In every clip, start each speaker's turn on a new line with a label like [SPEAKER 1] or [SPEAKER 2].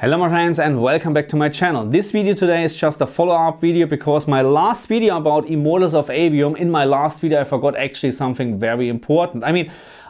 [SPEAKER 1] Hello my friends and welcome back to my channel. This video today is just a follow-up video because my last video about Immortals of Aveum, in my last video I forgot actually something very important.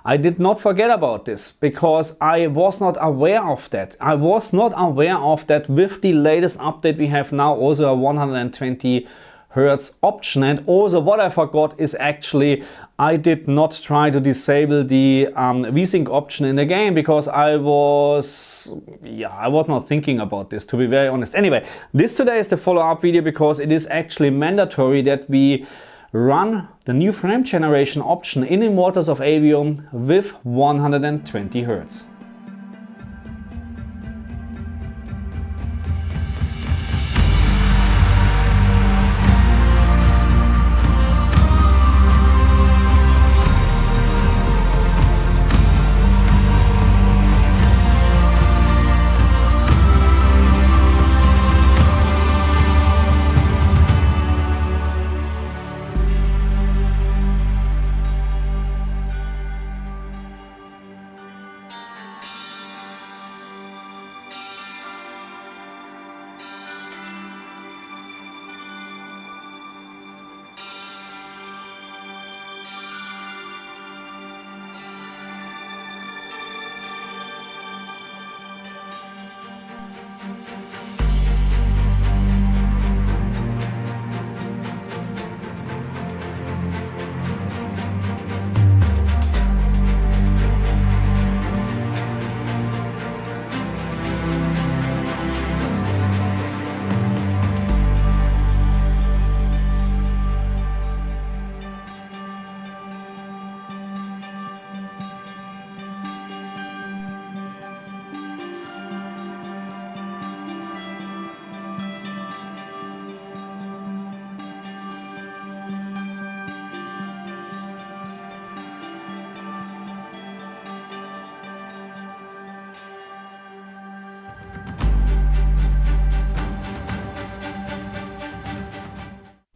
[SPEAKER 1] I did not forget about this because I was not aware of that. I was not aware of that with the latest update we have now also a 120 Hz option. And also what I forgot is actually I did not try to disable the VSync option in the game because I was not thinking about this, to be very honest. Anyway, this today is the follow-up video because it is actually mandatory that we run the new frame generation option in Immortals of Aveum with 120 Hz.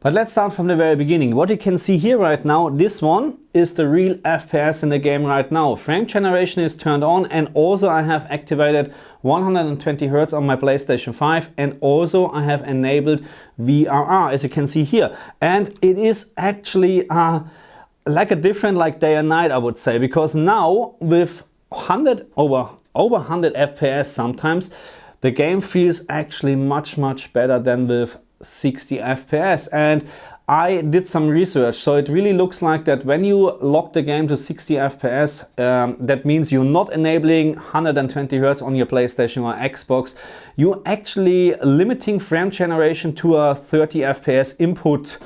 [SPEAKER 1] But let's start from the very beginning. What you can see here right now, this one is the real FPS in the game right now. Frame generation is turned on and also I have activated 120 Hz on my PlayStation 5 and also I have enabled VRR, as you can see here. And it is actually like a different day and night, I would say, because now with over 100 FPS sometimes, the game feels actually much better than with 60 FPS. And I did some research, so it really looks like that when you lock the game to 60 FPS, that means you're not enabling 120 Hz on your PlayStation or Xbox. You're actually limiting frame generation to a 30 FPS input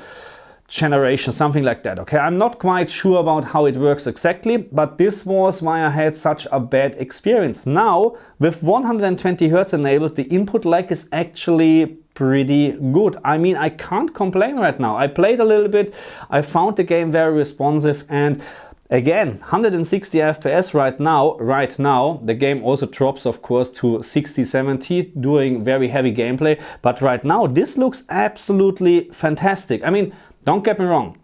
[SPEAKER 1] generation, something like that. Okay, I'm not quite sure about how it works exactly, but this was why I had such a bad experience. Now with 120 Hz enabled, the input lag is actually pretty good. I can't complain right now. I played a little bit, I found the game very responsive, and again 160 FPS right now. The game also drops of course to 60-70 doing very heavy gameplay, but right now this looks absolutely fantastic. Don't get me wrong,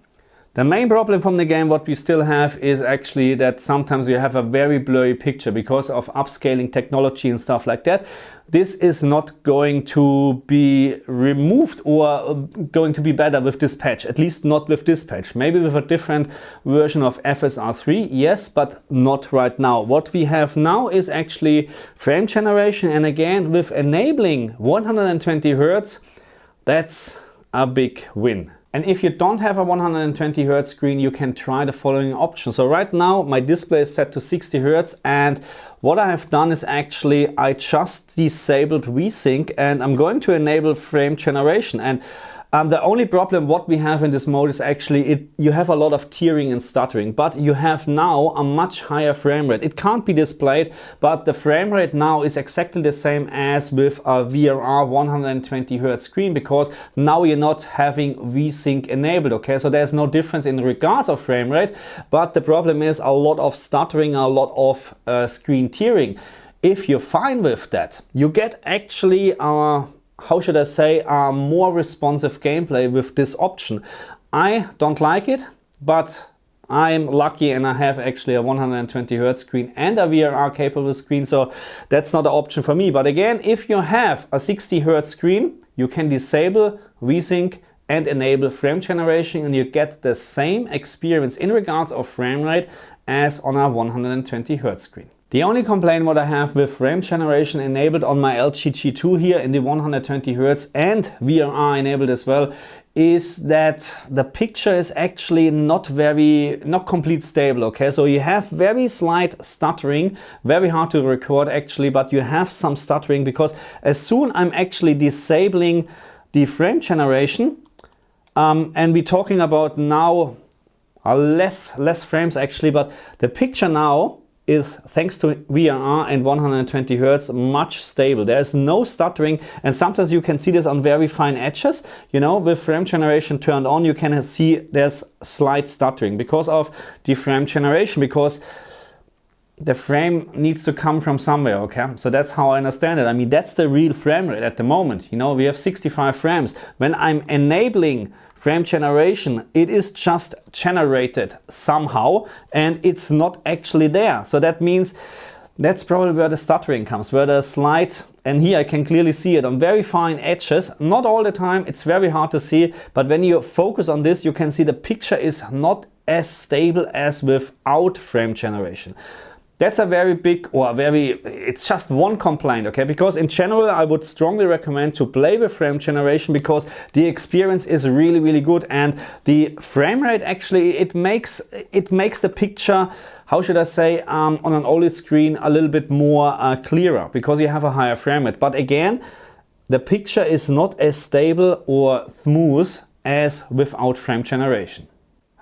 [SPEAKER 1] the main problem from the game what we still have is actually that sometimes you have a very blurry picture because of upscaling technology and stuff like that. This is not going to be removed or going to be better with this patch, at least not with this patch. Maybe with a different version of FSR 3, yes, but not right now. What we have now is actually frame generation, and again with enabling 120 Hz, that's a big win. And if you don't have a 120 Hz screen, you can try the following option. So right now my display is set to 60 Hz, and what I have done is actually I just disabled VSync and I'm going to enable frame generation. And the only problem what we have in this mode is actually you have a lot of tearing and stuttering, but you have now a much higher frame rate. It can't be displayed, but the frame rate now is exactly the same as with a VRR 120 Hz screen, because now you're not having VSync enabled. Okay, so there's no difference in regards of frame rate, but the problem is a lot of stuttering, a lot of screen tearing. If you're fine with that, you get actually how should I say, a more responsive gameplay with this option. I don't like it, but I'm lucky and I have actually a 120 Hz screen and a VRR capable screen, so that's not an option for me. But again, if you have a 60 Hz screen, you can disable VSync and enable frame generation, and you get the same experience in regards of frame rate as on a 120 Hz screen. The only complaint what I have with frame generation enabled on my LG G2 here in the 120 Hz and VRR enabled as well is that the picture is actually not complete stable, okay? So you have very slight stuttering, very hard to record actually, but you have some stuttering because as soon I'm actually disabling the frame generation, and we're talking about now less frames actually, but the picture now is, thanks to VRR and 120 Hz, much stable. There's no stuttering, and sometimes you can see this on very fine edges. You know, with frame generation turned on, you can see there's slight stuttering because of the frame generation, because the frame needs to come from somewhere, okay? So that's how I understand it. I mean, that's the real frame rate at the moment. You know, we have 65 frames. When I'm enabling frame generation, it is just generated somehow and it's not actually there. So that means that's probably where the stuttering comes, where the slight, and here I can clearly see it on very fine edges. Not all the time, it's very hard to see, but when you focus on this, you can see the picture is not as stable as without frame generation. That's a very big, or it's just one complaint, okay? Because in general, I would strongly recommend to play with frame generation because the experience is really good, and the frame rate actually, it makes the picture, how should I say, on an OLED screen a little bit more clearer because you have a higher frame rate. But again, the picture is not as stable or smooth as without frame generation.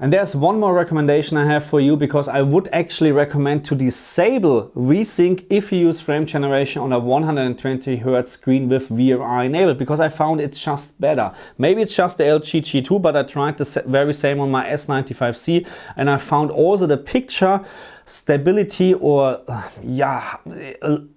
[SPEAKER 1] And there's one more recommendation I have for you, because I would actually recommend to disable VSync if you use frame generation on a 120 Hz screen with VRR enabled, because I found it's just better. Maybe it's just the LG G2, but I tried the very same on my S95C, and I found also the picture stability, or yeah,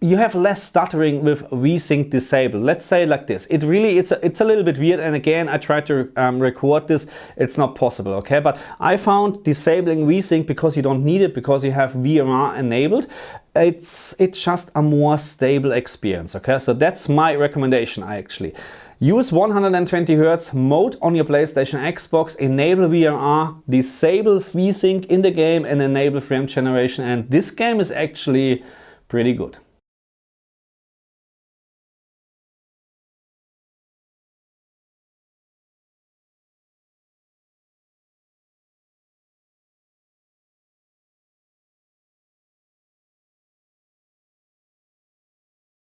[SPEAKER 1] you have less stuttering with VSync disabled. Let's say like this. It's a little bit weird, and again, I tried to record this, it's not possible, okay? But I found disabling VSync, because you don't need it, because you have VRR enabled, it's just a more stable experience, okay? So that's my recommendation. I actually use 120 Hz mode on your PlayStation, Xbox, enable VRR, disable VSync in the game, and enable frame generation, and this game is actually pretty good.